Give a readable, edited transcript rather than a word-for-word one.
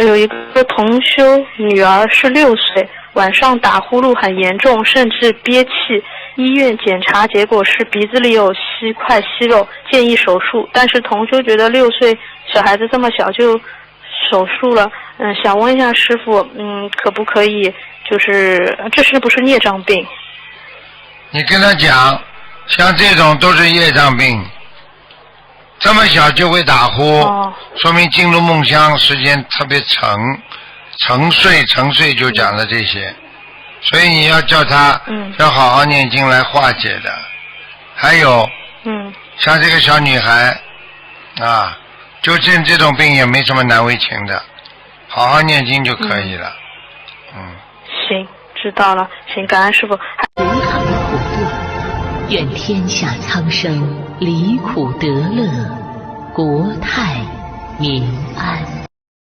有一个同修女儿是6岁，晚上打呼噜很严重，甚至憋气。医院检查结果是鼻子里有块息肉，建议手术。但是同修觉得6岁小孩子这么小就手术了，想问一下师父，可不可以？就是这是不是孽障病？你跟他讲，像这种都是业障病，这么小就会打呼，说明进入梦乡时间特别沉睡就讲了这些，所以你要叫他要好好念经来化解的。还有像这个小女孩啊，就这种病也没什么难为情的，好好念经就可以了。行，知道了。行，感恩师父。人行苦乐，愿天下苍生离苦得乐，国泰民安。